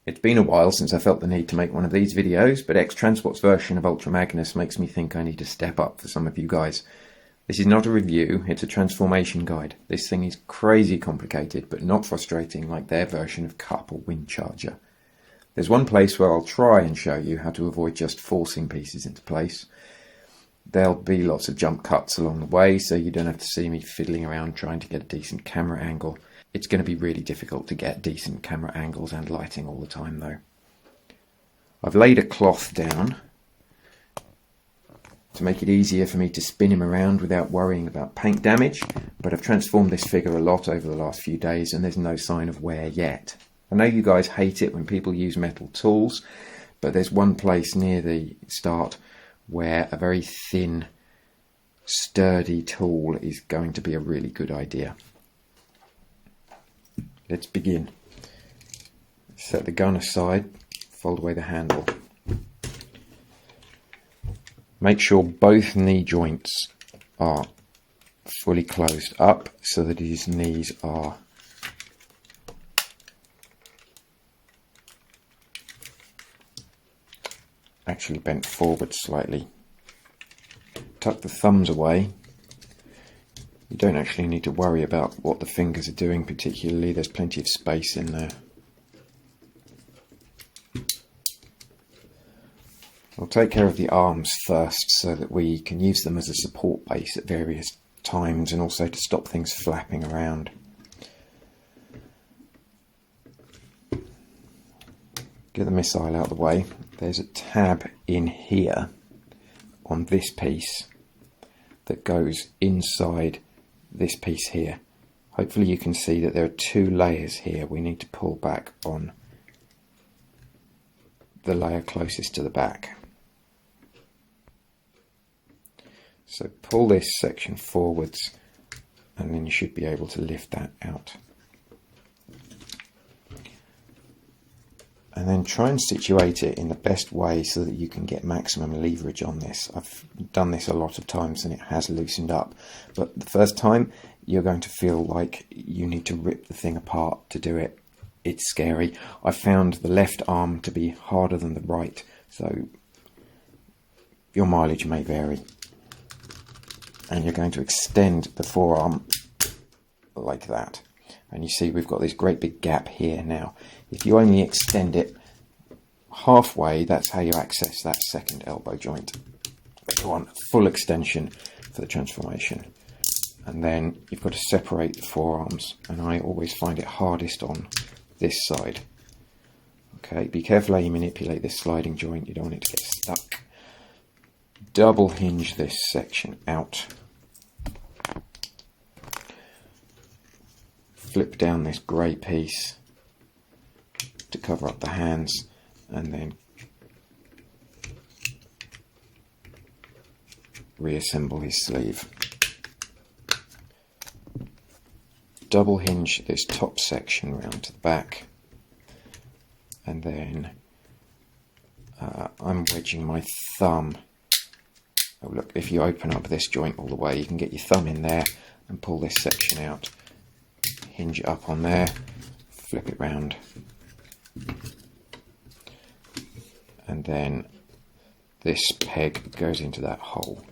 It's been a while since I felt the need to make one of these videos, but Transbots' version of Ultra Magnus makes me think I need to step up for some of you guys. This is not a review, it's a transformation guide. This thing is crazy complicated, but not frustrating like their version of Cup or Wind Charger. There's one place where I'll try and show you how to avoid just forcing pieces into place. There'll be lots of jump cuts along the way, so you don't have to see me fiddling around trying to get a decent camera angle. It's going to be really difficult to get decent camera angles and lighting all the time though. I've laid a cloth down to make it easier for me to spin him around without worrying about paint damage, but I've transformed this figure a lot over the last few days and there's no sign of wear yet. I know you guys hate it when people use metal tools, but there's one place near the start where a very thin, sturdy tool is going to be a really good idea. Let's begin. Set the gun aside, fold away the handle. Make sure both knee joints are fully closed up so that his knees are actually bent forward slightly. Tuck the thumbs away. You don't actually need to worry about what the fingers are doing particularly, there's plenty of space in there. We'll take care of the arms first so that we can use them as a support base at various times and also to stop things flapping around. Get the missile out of the way. There's a tab in here on this piece that goes inside this piece here. Hopefully you can see that there are two layers here. We need to pull back on the layer closest to the back. So pull this section forwards and then you should be able to lift that out. And then try and situate it in the best way so that you can get maximum leverage on this. I've done this a lot of times and it has loosened up. But the first time you're going to feel like you need to rip the thing apart to do it. It's scary. I found the left arm to be harder than the right, so your mileage may vary. And you're going to extend the forearm like that. And you see we've got this great big gap here now. If you only extend it halfway, that's how you access that second elbow joint. You want full extension for the transformation. And then you've got to separate the forearms. And I always find it hardest on this side. Okay, be careful how you manipulate this sliding joint. You don't want it to get stuck. Double hinge this section out. Flip down this grey piece to cover up the hands and then reassemble his sleeve. Double hinge this top section round to the back and then I'm wedging my thumb. Oh look, if you open up this joint all the way you can get your thumb in there and pull this section out. Hinge it up on there, flip it round, and then this peg goes into that hole.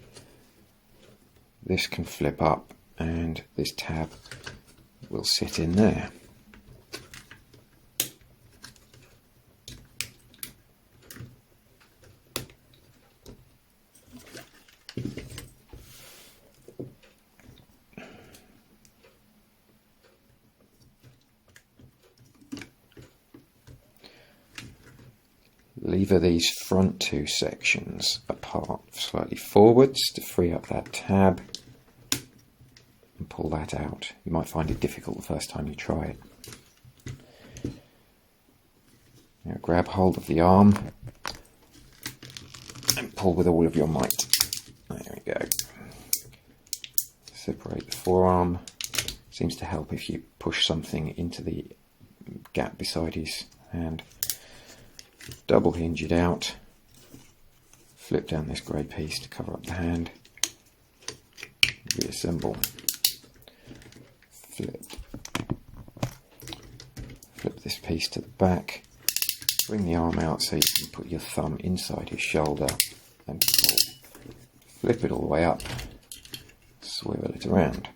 This can flip up and this tab will sit in there. Lever these front two sections apart slightly forwards to free up that tab and pull that out. You might find it difficult the first time you try it. Now grab hold of the arm and pull with all of your might. There we go. Separate the forearm. Seems to help if you push something into the gap beside his hand. Double hinge it out, flip down this grey piece to cover up the hand, reassemble, flip this piece to the back, Bring the arm out so you can put your thumb inside your shoulder and pull. Flip it all the way up, swivel it around.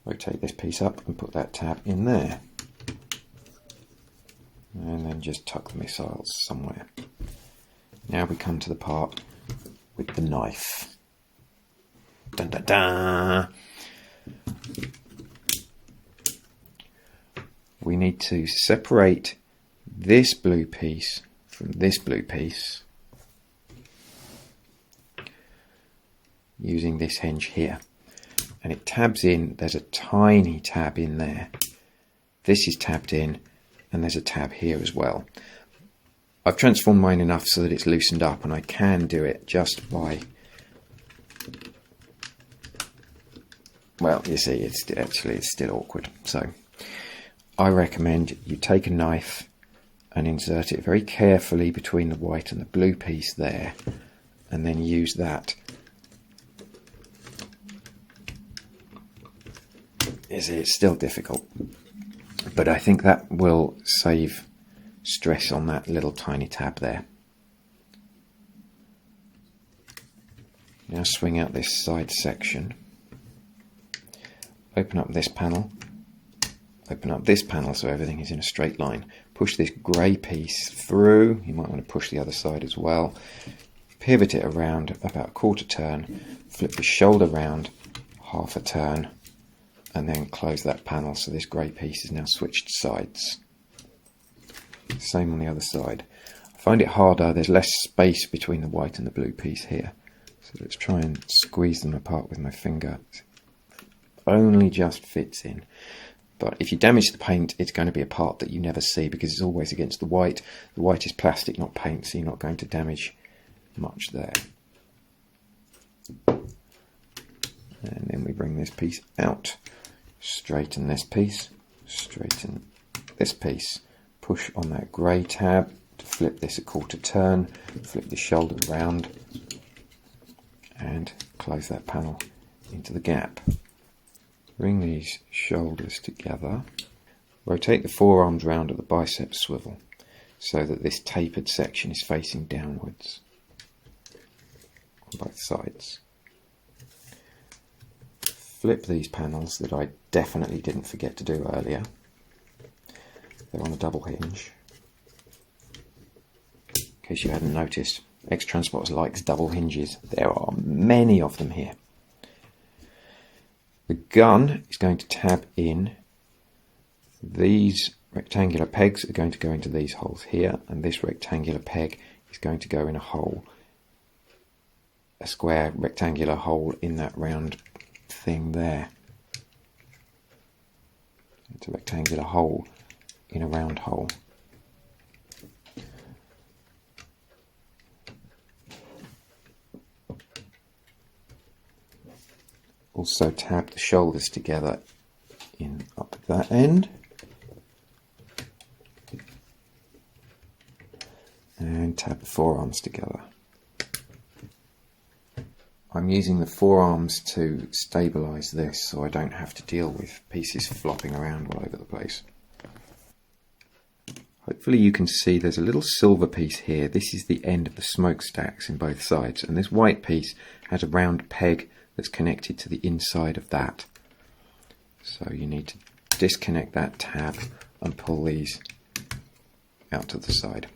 Rotate this piece up and put that tab in there. And then just tuck the missiles somewhere. Now we come to the part with the knife. Dun dun dun! We need to separate this blue piece from this blue piece using this hinge here. And it tabs in, there's a tiny tab in there. This is tabbed in, and there's a tab here as well. I've transformed mine enough so that it's loosened up, and I can do it just by, well, you see, it's still awkward. So I recommend you take a knife and insert it very carefully between the white and the blue piece there, and then use that. It's still difficult, but I think that will save stress on that little tiny tab there. Now swing out this side section, open up this panel, open up this panel so everything is in a straight line. Push this grey piece through, you might want to push the other side as well. Pivot it around about a quarter turn, flip the shoulder round half a turn, and then close that panel so this grey piece is now switched sides. Same on the other side. I find it harder, there's less space between the white and the blue piece here. So let's try and squeeze them apart with my finger. Only just fits in. But if you damage the paint, it's going to be a part that you never see because it's always against the white. The white is plastic, not paint, so you're not going to damage much there. And then we bring this piece out. Straighten this piece, straighten this piece, push on that grey tab to flip this a quarter turn, flip the shoulder round and close that panel into the gap. Bring these shoulders together, rotate the forearms round at the bicep swivel so that this tapered section is facing downwards on both sides. Flip these panels that I definitely didn't forget to do earlier. They're on a double hinge. In case you hadn't noticed, Transbots likes double hinges. There are many of them here. The gun is going to tab in. These rectangular pegs are going to go into these holes here, and this rectangular peg is going to go in a hole, a square rectangular hole in that round thing there. It's a rectangular hole in a round hole. Also tab the shoulders together in up that end. And tab the forearms together. I'm using the forearms to stabilise this so I don't have to deal with pieces flopping around all over the place. Hopefully you can see there's a little silver piece here. This is the end of the smokestacks in both sides, and this white piece has a round peg that's connected to the inside of that. So you need to disconnect that tab and pull these out to the side.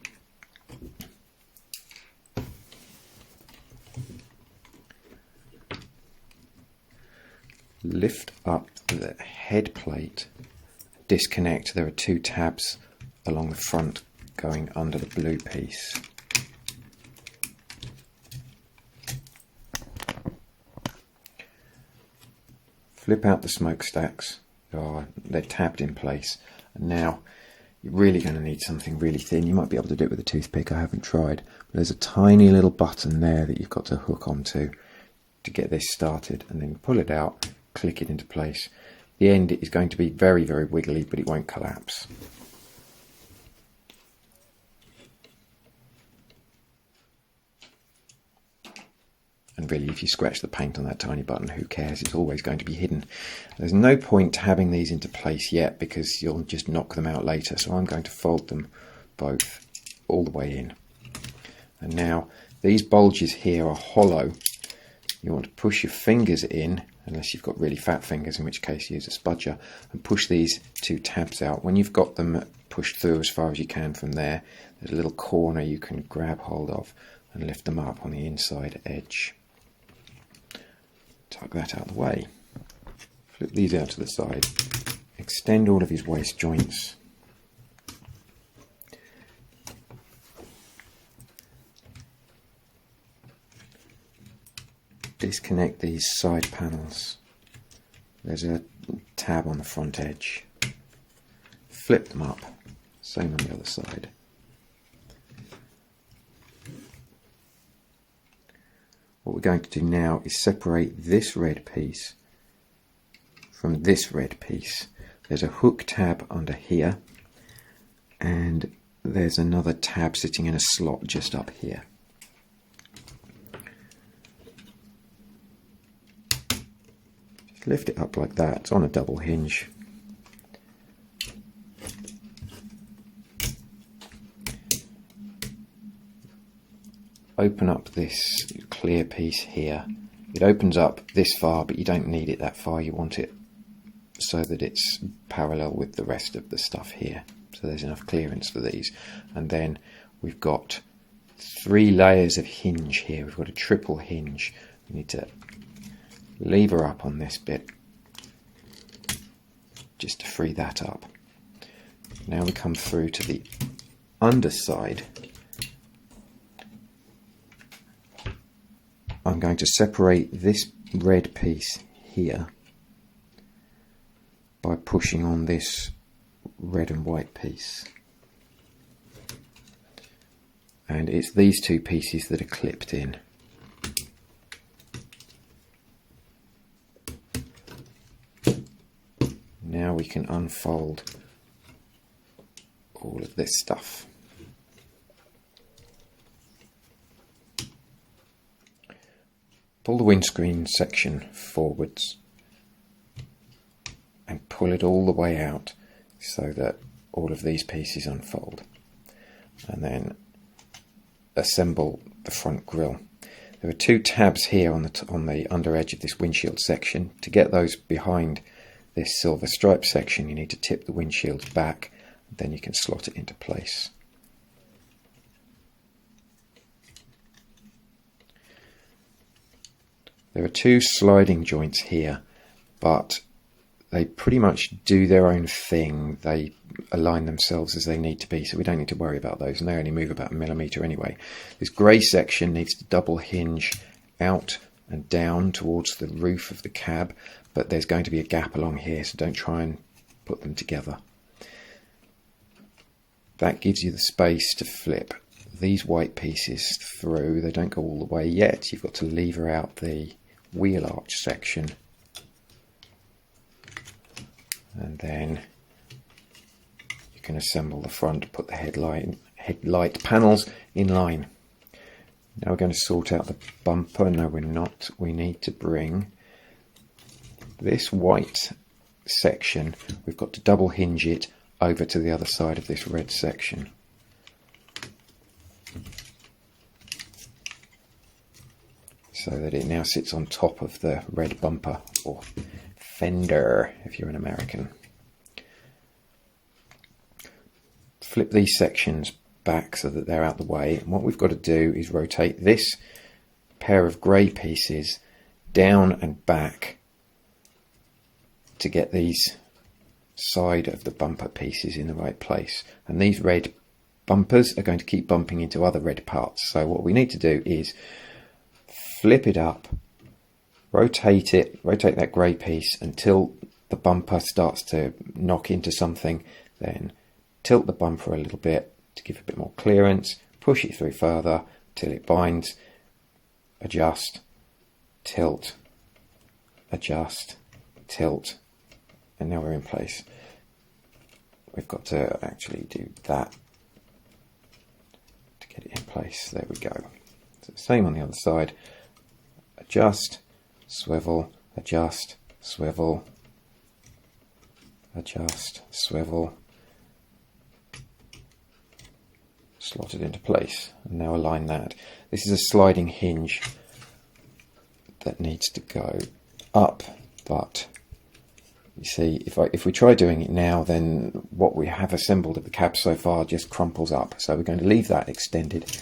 Lift up the head plate, disconnect. There are two tabs along the front going under the blue piece. Flip out the smokestacks. They're tabbed in place. And now you're really going to need something really thin. You might be able to do it with a toothpick. I haven't tried. But there's a tiny little button there that you've got to hook onto to get this started, and then pull it out, click it into place. The end is going to be very, very wiggly, but it won't collapse. And really, if you scratch the paint on that tiny button, who cares? It's always going to be hidden. There's no point having these into place yet because you'll just knock them out later. So I'm going to fold them both all the way in. And now these bulges here are hollow. You want to push your fingers in, unless you've got really fat fingers, in which case use a spudger, and push these two tabs out. When you've got them pushed through as far as you can from there, there's a little corner you can grab hold of and lift them up on the inside edge. Tuck that out of the way. Flip these out to the side. Extend all of his waist joints. Disconnect these side panels. There's a tab on the front edge. Flip them up. Same on the other side. What we're going to do now is separate this red piece from this red piece. There's a hook tab under here, and there's another tab sitting in a slot just up here. Just lift it up like that. It's on a double hinge. Open up this clear piece here. It opens up this far, but you don't need it that far. You want it so that it's parallel with the rest of the stuff here. So there's enough clearance for these. And then we've got 3 layers of hinge here. We've got a triple hinge. We need to lever up on this bit just to free that up. Now we come through to the underside. I'm going to separate this red piece here by pushing on this red and white piece. And it's these two pieces that are clipped in. Now we can unfold all of this stuff. Pull the windscreen section forwards and pull it all the way out so that all of these pieces unfold. And then assemble the front grille. There are 2 tabs here on the under edge of this windshield section. To get those behind this silver stripe section, you need to tip the windshield back, then you can slot it into place. There are 2 sliding joints here, but they pretty much do their own thing. They align themselves as they need to be, so we don't need to worry about those, and they only move about 1 millimetre anyway. This grey section needs to double hinge out and down towards the roof of the cab, but there's going to be a gap along here, so don't try and put them together. That gives you the space to flip these white pieces through. They don't go all the way yet. You've got to lever out the wheel arch section, and then you can assemble the front, put the headlight panels in line. Now we're going to sort out the bumper. No, we're not. We need to bring this white section, we've got to double hinge it over to the other side of this red section. So that it now sits on top of the red bumper, or fender if you're an American. Flip these sections back so that they're out the way, and what we've got to do is rotate this pair of grey pieces down and back to get these side of the bumper pieces in the right place. And these red bumpers are going to keep bumping into other red parts, so what we need to do is flip it up, rotate that grey piece until the bumper starts to knock into something, then tilt the bumper a little bit to give a bit more clearance, push it through further till it binds, adjust, tilt, adjust, tilt, and now we're in place. We've got to actually do that to get it in place. There we go. So same on the other side. adjust, swivel, adjust, swivel, adjust, swivel, slot it into place, and now align that. This is a sliding hinge that needs to go up, but you see, if we try doing it now, then what we have assembled of the cab so far just crumples up. So we're going to leave that extended.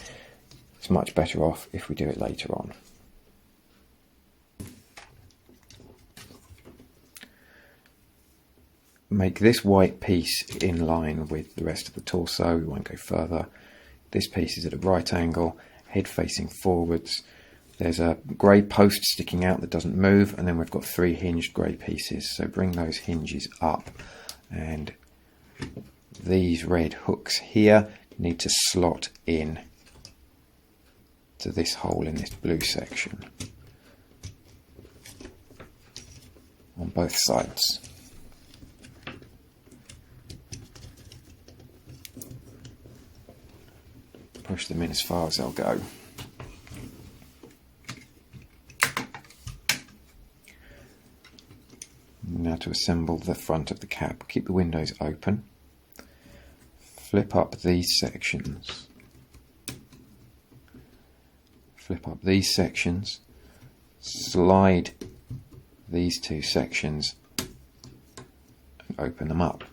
It's much better off if we do it later on. Make this white piece in line with the rest of the torso. We won't go further. This piece is at a right angle, head facing forwards. There's a grey post sticking out that doesn't move, and then we've got 3 hinged grey pieces. So bring those hinges up, and these red hooks here need to slot in to this hole in this blue section on both sides. Push them in as far as they'll go. Now to assemble the front of the cab. Keep the windows open. Flip up these sections. Flip up these sections. Slide these 2 sections and open them up.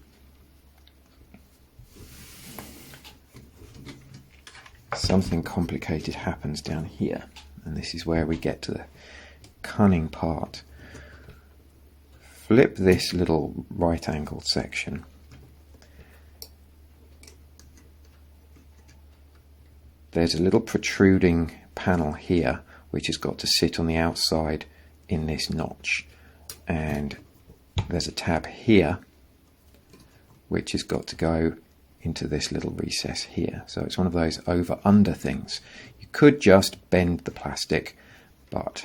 Something complicated happens down here, and this is where we get to the cunning part. Flip this little right angled section. There's a little protruding panel here which has got to sit on the outside in this notch, and there's a tab here which has got to go into this little recess here. So it's one of those over-under things. You could just bend the plastic, but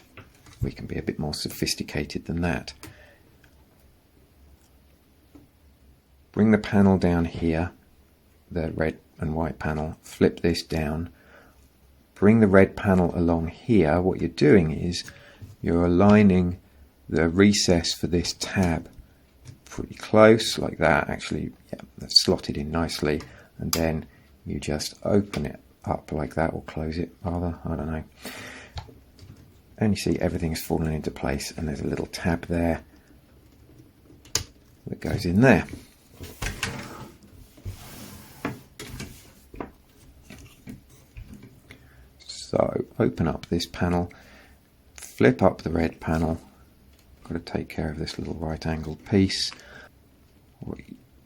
we can be a bit more sophisticated than that. Bring the panel down here, the red and white panel, flip this down, bring the red panel along here. What you're doing is you're aligning the recess for this tab pretty close, like that. Actually, yeah, that's slotted in nicely, and then you just open it up like that, or close it rather, I don't know. And you see everything's fallen into place, and there's a little tab there that goes in there. So open up this panel, flip up the red panel. Got to take care of this little right angled piece.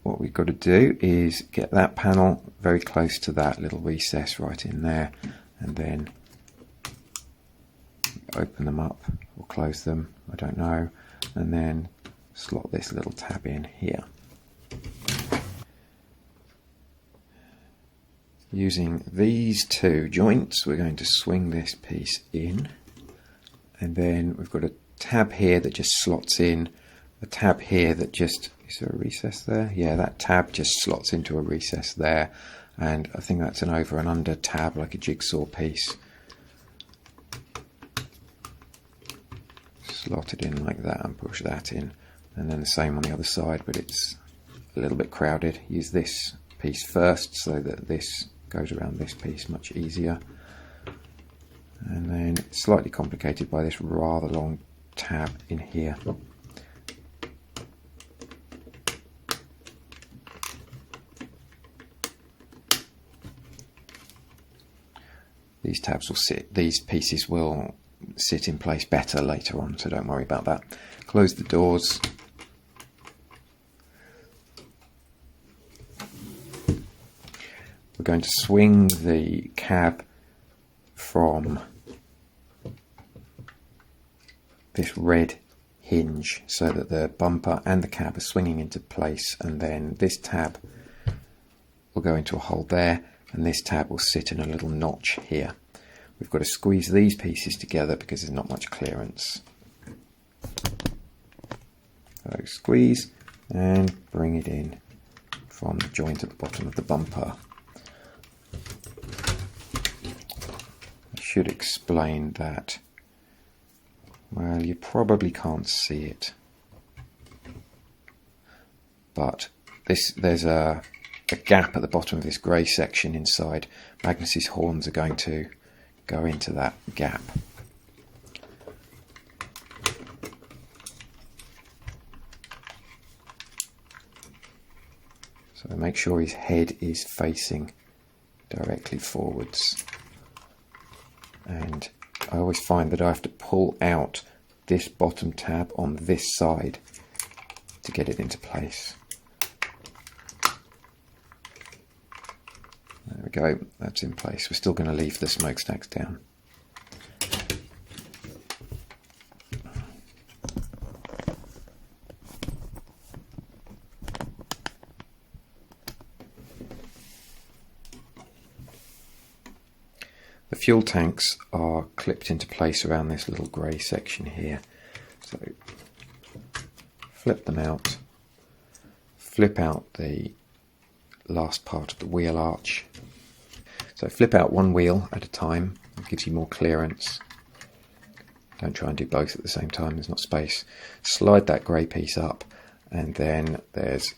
What we've got to do is get that panel very close to that little recess right in there, and then open them up or close them, I don't know, and then slot this little tab in here. Using these 2 joints, we're going to swing this piece in, and then we've got a tab here that just slots in, a tab here that just, is there a recess there? Yeah, that tab just slots into a recess there, and I think that's an over and under tab, like a jigsaw piece. Slot it in like that and push that in, and then the same on the other side, but it's a little bit crowded. Use this piece first so that this goes around this piece much easier, and then it's slightly complicated by this rather long tab in here. These tabs will sit, these pieces will sit in place better later on, so don't worry about that. Close the doors. We're going to swing the cab from this red hinge so that the bumper and the cab are swinging into place, and then this tab will go into a hole there, and this tab will sit in a little notch here. We've got to squeeze these pieces together because there's not much clearance. So squeeze and bring it in from the joint at the bottom of the bumper. I should explain that Well, you probably can't see it, but there's a gap at the bottom of this grey section inside. Magnus's horns are going to go into that gap. So make sure his head is facing directly forwards. And I always find that I have to pull out this bottom tab on this side to get it into place. There we go, that's in place. We're still going to leave the smokestacks down. The fuel tanks are clipped into place around this little grey section here. So flip them out, flip out the last part of the wheel arch. So flip out one wheel at a time, it gives you more clearance. Don't try and do both at the same time, there's not space. Slide that grey piece up, and then there's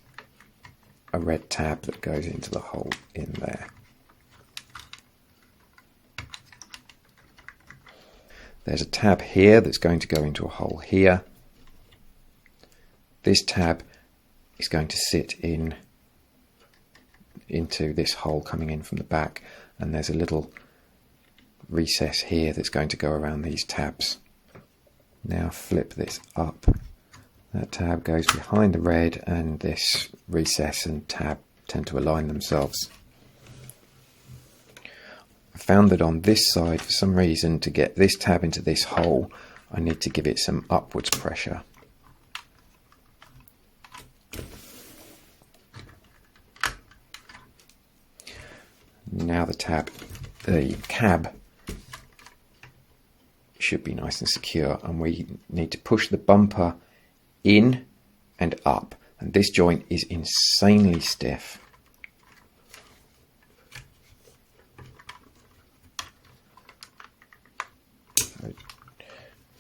a red tab that goes into the hole in there. There's a tab here that's going to go into a hole here. This tab is going to sit into this hole coming in from the back, and there's a little recess here that's going to go around these tabs. Now flip this up. That tab goes behind the red, and this recess and tab tend to align themselves. I found that on this side, for some reason, to get this tab into this hole, I need to give it some upwards pressure. Now the cab should be nice and secure, and we need to push the bumper in and up, and this joint is insanely stiff.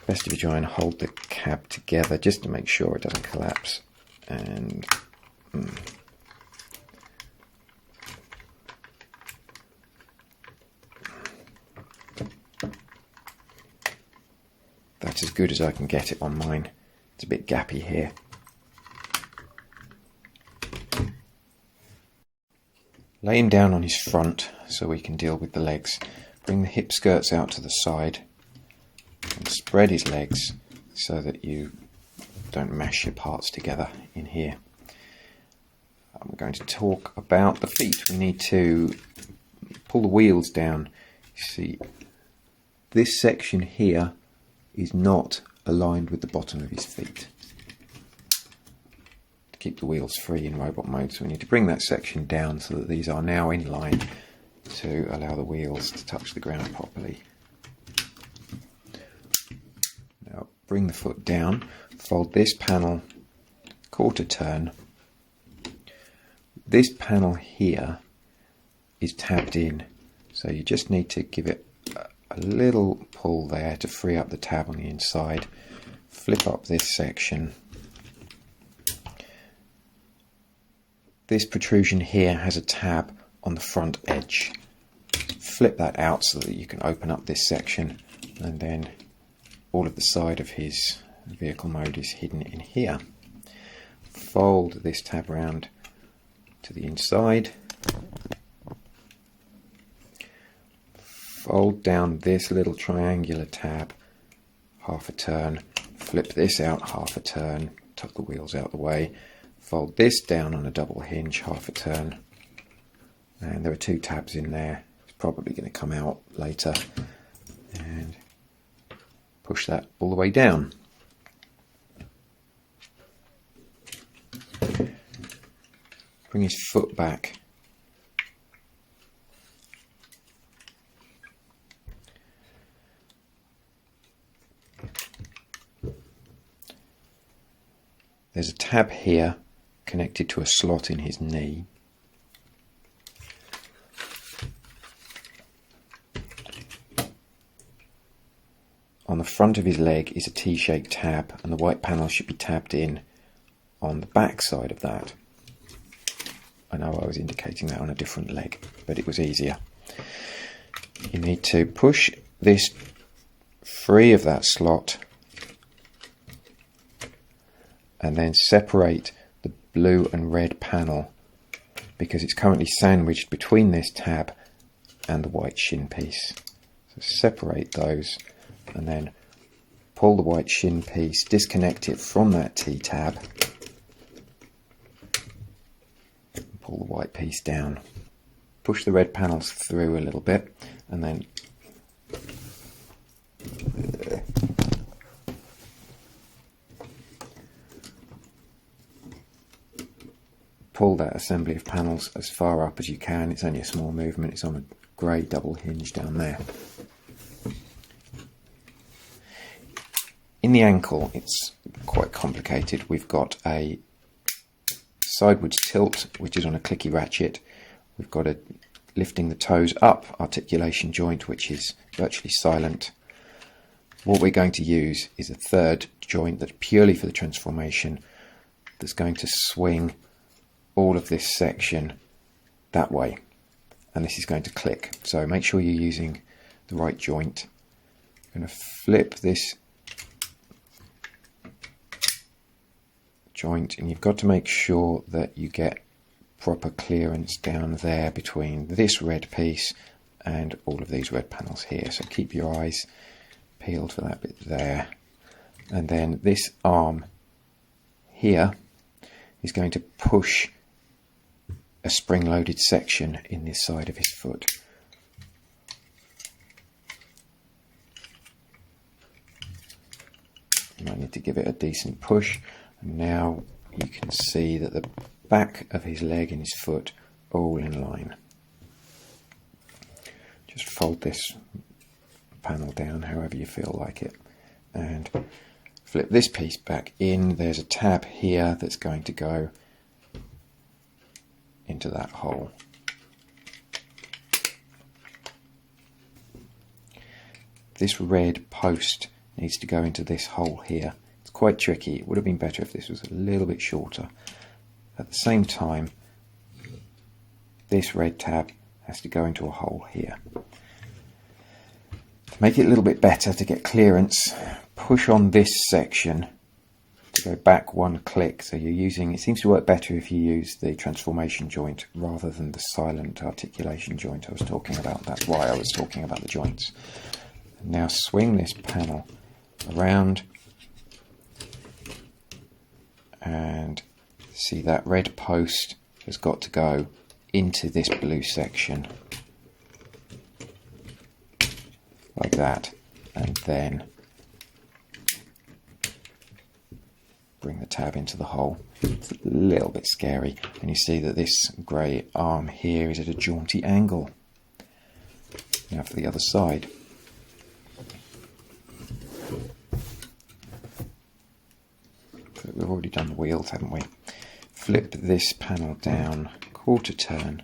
Best if you try and hold the cab together just to make sure it doesn't collapse. And that's as good as I can get it on mine. It's a bit gappy here. Lay him down on his front so we can deal with the legs. Bring the hip skirts out to the side and spread his legs so that you don't mash your parts together in here. I'm going to talk about the feet. We need to pull the wheels down. You see, this section here is not aligned with the bottom of his feet. To keep the wheels free in robot mode, so we need to bring that section down so that these are now in line to allow the wheels to touch the ground properly. Now bring the foot down, fold this panel quarter turn. This panel here is tabbed in, so you just need to give it a little pull there to free up the tab on the inside. Flip up this section. This protrusion here has a tab on the front edge. Flip that out so that you can open up this section, and then all of the side of his vehicle mode is hidden in here. Fold this tab round to the inside. Fold down this little triangular tab half a turn. Flip this out half a turn. Tuck the wheels out the way. Fold this down on a double hinge half a turn. And there are two tabs in there. It's probably going to come out later. And push that all the way down. Bring his foot back. There's a tab here connected to a slot in his knee. On the the front of his leg is a T-shaped tab, and the white panel should be tabbed in on the back side of that. I know I was indicating that on a different leg, but it was easier. You need to push this free of that slot and then separate the blue and red panel, because it's currently sandwiched between this tab and the white shin piece. So separate those and then pull the white shin piece, disconnect it from that T-tab, and pull the white piece down. Push the red panels through a little bit and then pull that assembly of panels as far up as you can. It's only a small movement, it's on a grey double hinge down there. In the ankle, it's quite complicated. We've got a sideways tilt, which is on a clicky ratchet. We've got a lifting the toes up articulation joint, which is virtually silent. What we're going to use is a third joint that's purely for the transformation, that's going to swing all of this section that way, and this is going to click. So make sure you're using the right joint. I'm going to flip this joint, and you've got to make sure that you get proper clearance down there between this red piece and all of these red panels here. So keep your eyes peeled for that bit there. And then this arm here is going to push a spring-loaded section in this side of his foot. You might need to give it a decent push. And now you can see that the back of his leg and his foot are all in line. Just fold this panel down however you feel like it and flip this piece back in. There's a tab here that's going to go into that hole. This red post needs to go into this hole here. It's quite tricky. It would have been better if this was a little bit shorter. At the same time, this red tab has to go into a hole here. To make it a little bit better, to get clearance, push on this section to go back one click. So you're using, it seems to work better if you use the transformation joint rather than the silent articulation joint I was talking about. That's why I was talking about the joints. Now swing this panel around and see that red post has got to go into this blue section like that, and then bring the tab into the hole. It's a little bit scary, and you see that this grey arm here is at a jaunty angle. Now for the other side. We've already done the wheels, haven't we? Flip this panel down, quarter turn,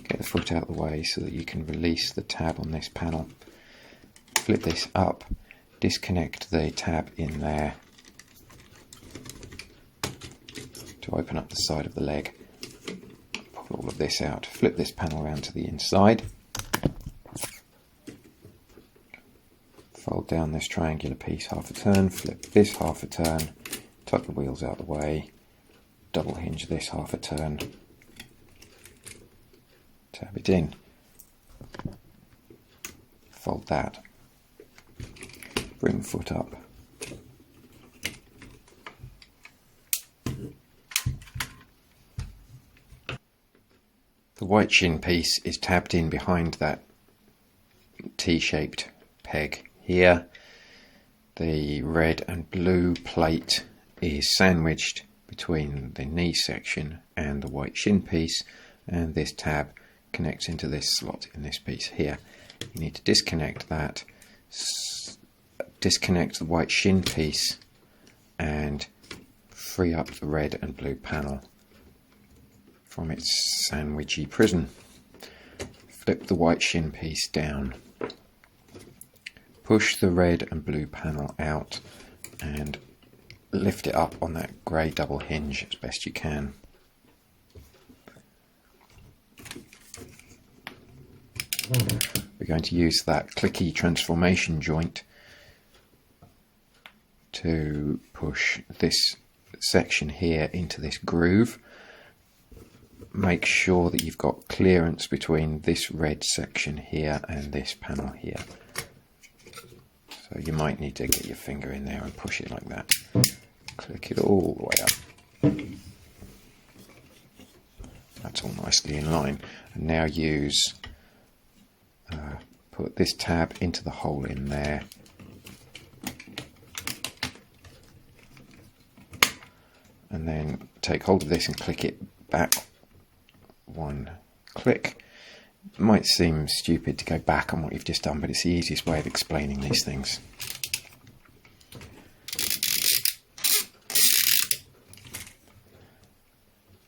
get the foot out of the way so that you can release the tab on this panel. Flip this up, disconnect the tab in there to open up the side of the leg. Pull all of this out, flip this panel around to the inside. Fold down this triangular piece half a turn, flip this half a turn, tuck the wheels out of the way, double hinge this half a turn, tab it in, fold that, bring the foot up, the white shin piece is tabbed in behind that T-shaped peg here. The red and blue plate is sandwiched between the knee section and the white shin piece, and this tab connects into this slot in this piece here. You need to disconnect that, disconnect the white shin piece and free up the red and blue panel from its sandwichy prison. Flip the white shin piece down, push the red and blue panel out and lift it up on that grey double hinge as best you can. We're going to use that clicky transformation joint to push this section here into this groove. Make sure that you've got clearance between this red section here and this panel here. So you might need to get your finger in there and push it like that. Click it all the way up. That's all nicely in line. And now use, put this tab into the hole in there. And then take hold of this and click it back one click. It might seem stupid to go back on what you've just done, but it's the easiest way of explaining these things.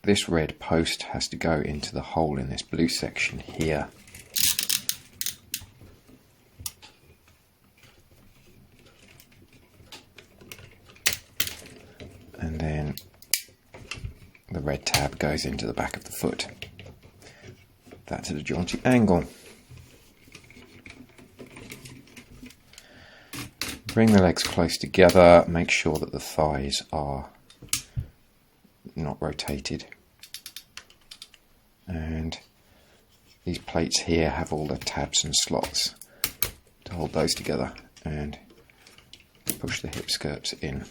This red post has to go into the hole in this blue section here. And then the red tab goes into the back of the foot. That's at a jaunty angle. Bring the legs close together, make sure that the thighs are not rotated. And these plates here have all the tabs and slots to hold those together, and push the hip skirts in.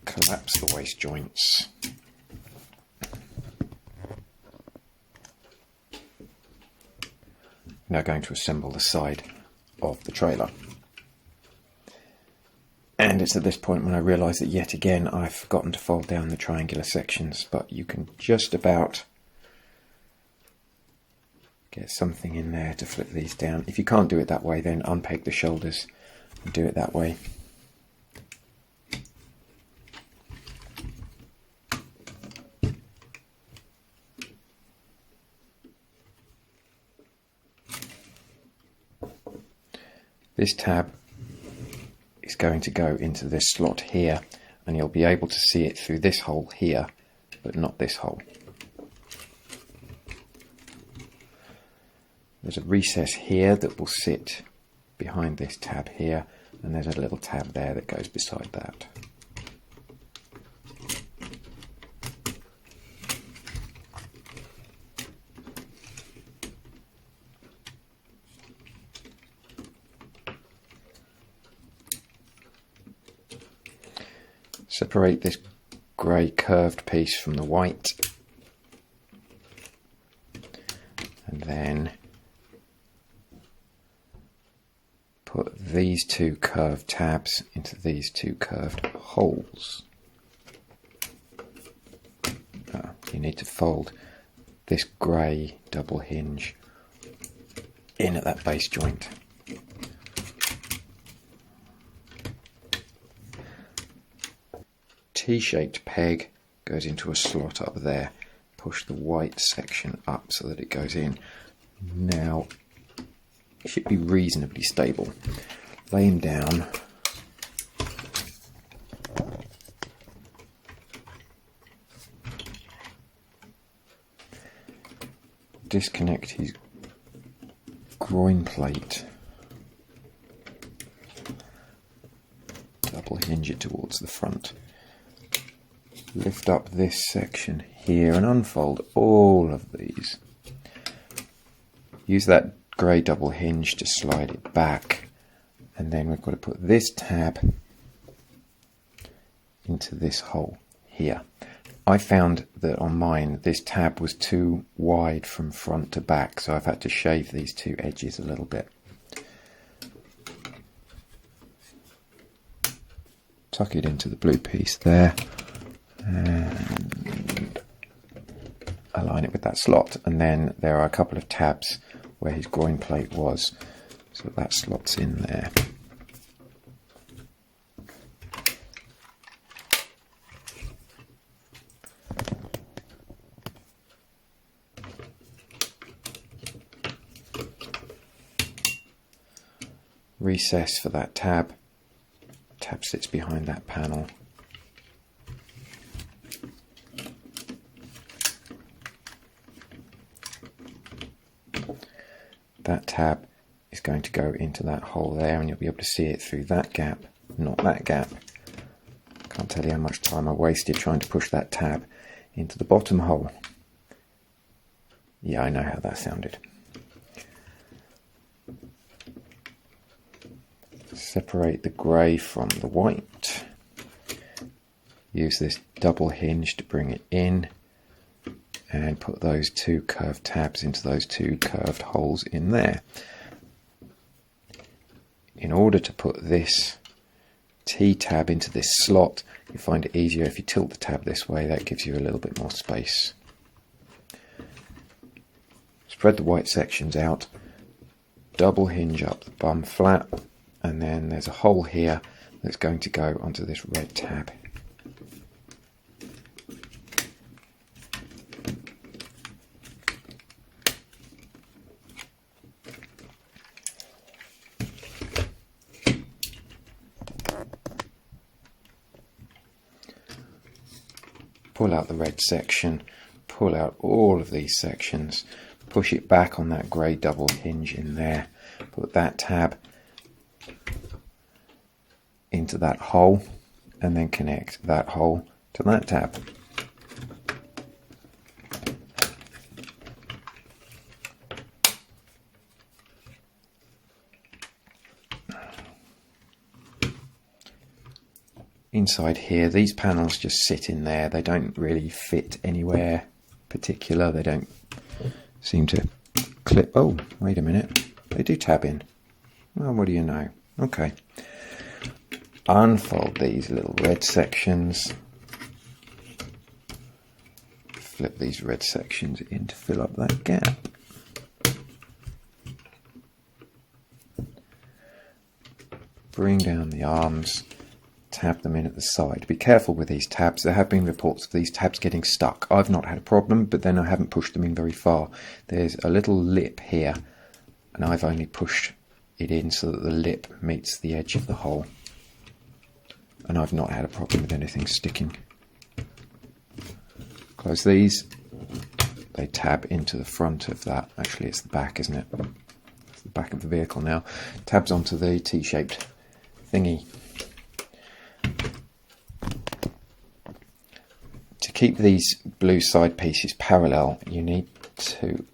Collapse the waist joints. Now going to assemble the side of the trailer. And it's at this point when I realise that yet again I've forgotten to fold down the triangular sections, but you can just about get something in there to flip these down. If you can't do it that way, then unpeg the shoulders and do it that way. This tab is going to go into this slot here, and you'll be able to see it through this hole here, but not this hole. There's a recess here that will sit behind this tab here, and there's a little tab there that goes beside that. Separate this grey curved piece from the white, and then put these two curved tabs into these two curved holes. You need to fold this grey double hinge in at that base joint. T-shaped peg goes into a slot up there. Push the white section up so that it goes in. Now it should be reasonably stable. Lay him down. Disconnect his groin plate. Double hinge it towards the front. Lift up this section here and unfold all of these. Use that grey double hinge to slide it back, and then we've got to put this tab into this hole here. I found that on mine this tab was too wide from front to back, so I've had to shave these two edges a little bit. Tuck it into the blue piece there. And align it with that slot, and then there are a couple of tabs where his groin plate was, so that slots in there. recess for that tab. Tab sits behind that panel. That tab is going to go into that hole there, and you'll be able to see it through that gap, not that gap. Can't tell you how much time I wasted trying to push that tab into the bottom hole. Yeah, I know how that sounded. Separate the grey from the white. Use this double hinge to bring it in, and put those two curved tabs into those two curved holes in there. In order to put this T-tab into this slot, you find it easier if you tilt the tab this way. That gives you a little bit more space. Spread the white sections out, double hinge up the bum flat, and then there's a hole here that's going to go onto this red tab. Pull out the red section, pull out all of these sections, push it back on that grey double hinge in there, put that tab into that hole, and then connect that hole to that tab. Inside here, these panels just sit in there. They don't really fit anywhere particular. They don't seem to clip. Oh, wait a minute. They do tab in. Well, what do you know? Okay. Unfold these little red sections. Flip these red sections in to fill up that gap. Bring down the arms. Tab them in at the side. Be careful with these tabs. There have been reports of these tabs getting stuck. I've not had a problem, but then I haven't pushed them in very far. There's a little lip here, and I've only pushed it in so that the lip meets the edge of the hole. And I've not had a problem with anything sticking. Close these. They tab into the front of that. Actually, it's the back, isn't it? It's the back of the vehicle now. Tabs onto the T-shaped thingy. To keep these blue side pieces parallel, you need to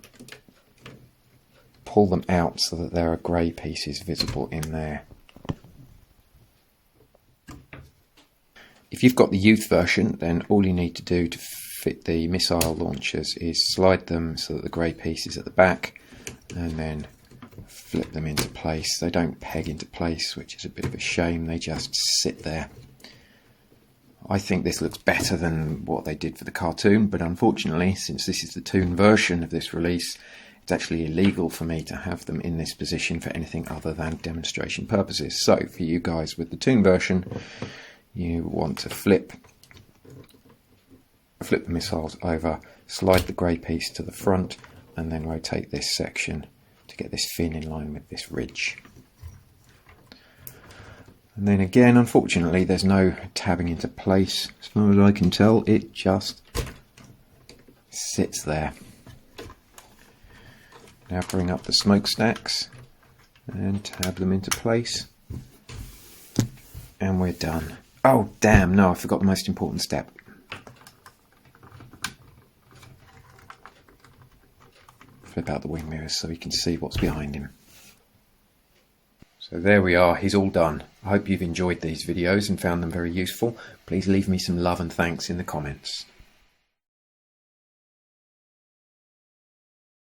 pull them out so that there are grey pieces visible in there. If you've got the youth version, then all you need to do to fit the missile launchers is slide them so that the grey piece is at the back, and then flip them into place. They don't peg into place, which is a bit of a shame. They just sit there. I think this looks better than what they did for the cartoon, but unfortunately, since this is the toon version of this release, it's actually illegal for me to have them in this position for anything other than demonstration purposes. So, for you guys with the toon version, you want to flip the missiles over, slide the grey piece to the front, and then rotate this section to get this fin in line with this ridge. And then again, unfortunately, there's no tabbing into place. As far as I can tell, it just sits there. Now bring up the smokestacks and tab them into place. And we're done. Oh, damn, no, I forgot the most important step. Flip out the wing mirrors so we can see what's behind him. So there we are, he's all done. I hope you've enjoyed these videos and found them very useful. Please leave me some love and thanks in the comments.